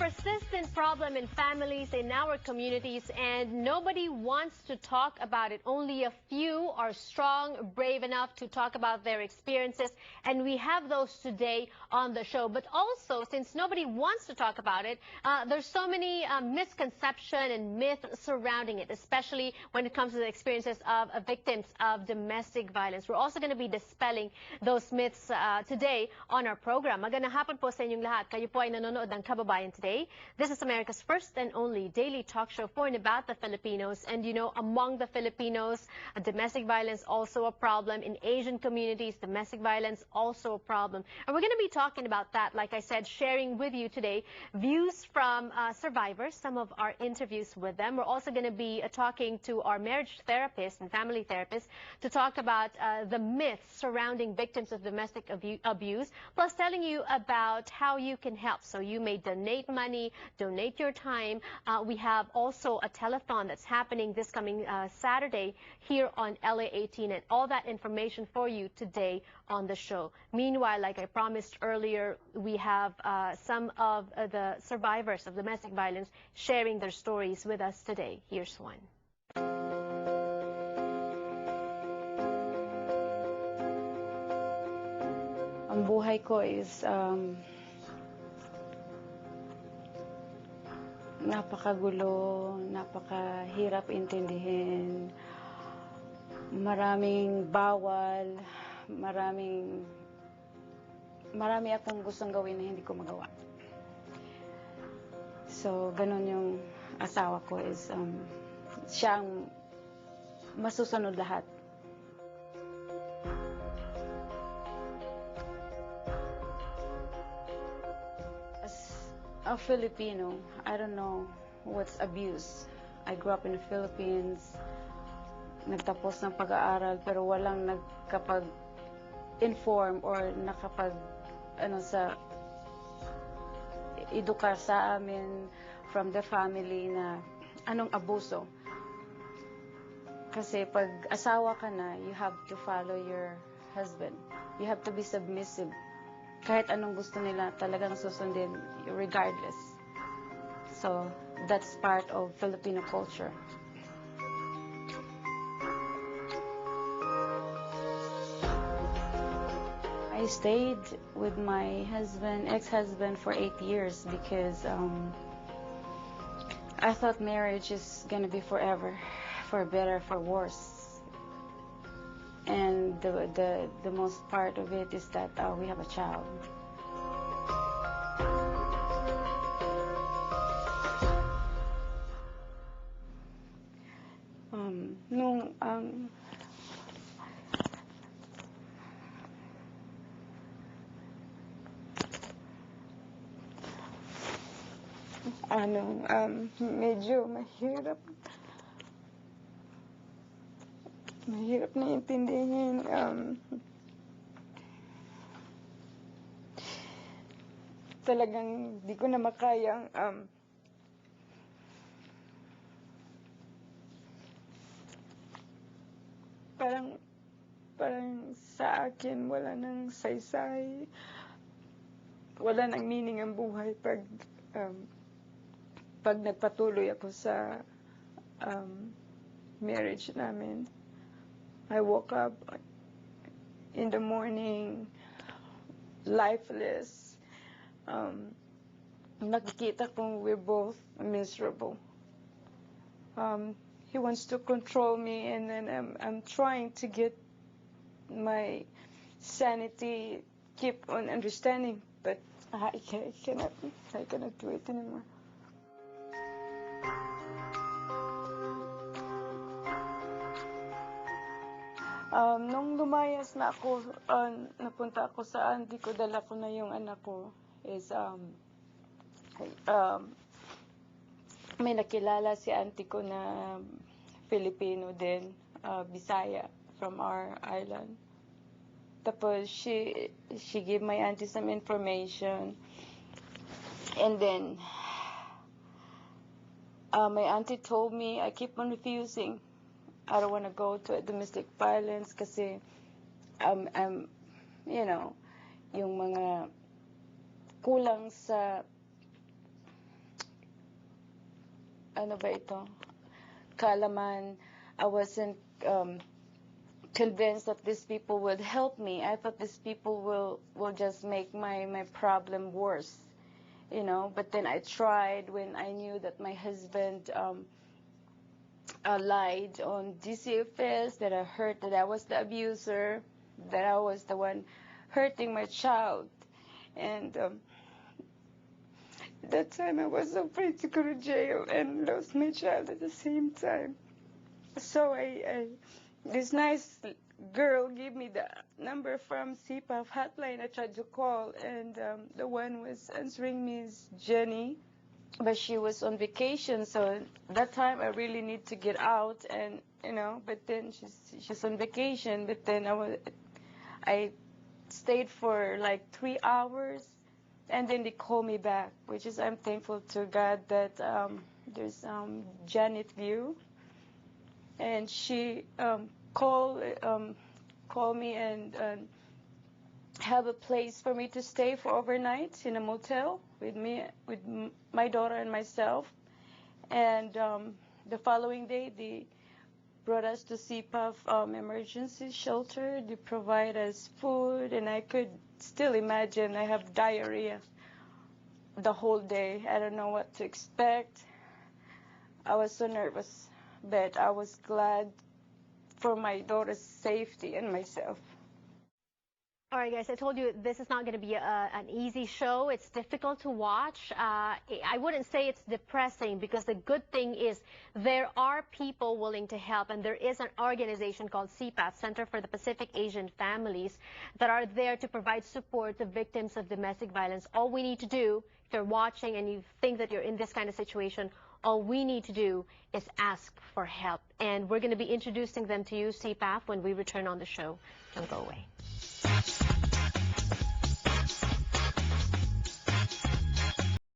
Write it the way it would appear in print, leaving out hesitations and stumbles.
persistent problem in families in our communities, and nobody wants to talk about it. Only a few are strong, brave enough to talk about their experiences, and we have those today on the show. But also, since nobody wants to talk about it, there's so many misconceptions and myths surrounding it, especially when it comes to the experiences of victims of domestic violence. We're also going to be dispelling those myths today on our program. Magandang hapon po sa inyong lahat. Kayo po ay nanonood ng Kababayan today. This is America's first and only daily talk show for and about the Filipinos. And you know, among the Filipinos, domestic violence also a problem. In Asian communities, domestic violence also a problem. And we're going to be talking about that, like I said, sharing with you today views from survivors, some of our interviews with them. We're also going to be talking to our marriage therapist and family therapist to talk about the myths surrounding victims of domestic abuse, plus telling you about how you can help. So you may donate money, donate your time. We have also a telethon that's happening this coming Saturday here on LA 18, and all that information for you today on the show. Meanwhile, like I promised earlier, we have some of the survivors of domestic violence sharing their stories with us today. Here's one. Ang buhay ko is napakagulo, napakahirap intindihin, maraming bawal, marami akong gustong gawin na hindi ko magawa. So, ganun yung asawa ko is siyang masusunod lahat. A Filipino, I don't know what's abuse. I grew up in the Philippines, nagtapos ng pag-aaral, pero walang nagkapag-inform or edukar sa amin from the family na anong abuso. Kasi pag asawa ka na, you have to follow your husband. You have to be submissive. Kahit anong gusto nila, talagang susundin regardless. So, that's part of Filipino culture. I stayed with my ex-husband for 8 years because I thought marriage is gonna be forever, for better, for worse. And the most part of it is that we have a child. Medyo mahirap na intindihin. Talagang di ko na makayang parang sa akin wala nang saysay, wala nang meaning ang buhay pag nagpatuloy ako sa marriage namin. I woke up in the morning lifeless. Nakikita kong we're both miserable. He wants to control me, and then I'm trying to get my sanity, keep on understanding, but I cannot do it anymore. Nung lumayas na ako, napunta ako sa auntie ko, dala ko na yung anak ko, is may nakilala si auntie ko na Filipino din, Bisaya, from our island. Tapos she gave my auntie some information, and then my auntie told me, I keep on refusing. I don't want to go to domestic violence kasi I'm you know, yung mga kulang sa ano ba ito, kaalaman. I wasn't convinced that these people would help me. I thought these people will just make my problem worse, you know. But then I tried when I knew that my husband lied on DCFS, that I was the abuser, that I was the one hurting my child. And that time I was afraid to go to jail and lose my child at the same time. So this nice girl gave me the number from CPAF hotline. I tried to call, and the one was answering me is Jenny, but she was on vacation. So that time I really need to get out, and you know. But then she's on vacation. But then I stayed for like 3 hours, and then they called me back, which is I'm thankful to God that there's Janet View. And she called me and have a place for me to stay for overnight in a motel with my daughter and myself. And the following day, they brought us to CPAF emergency shelter. They provide us food, and I could still imagine I have diarrhea the whole day. I don't know what to expect. I was so nervous. But I was glad for my daughter's safety and myself. All right, guys, I told you this is not going to be an easy show. It's difficult to watch. I wouldn't say it's depressing, because the good thing is there are people willing to help, and there is an organization called CPAF, Center for the Pacific Asian Families, that are there to provide support to victims of domestic violence. All we need to do, if you're watching and you think that you're in this kind of situation, all we need to do is ask for help. And we're going to be introducing them to you, CPAF, when we return on the show. Don't go away.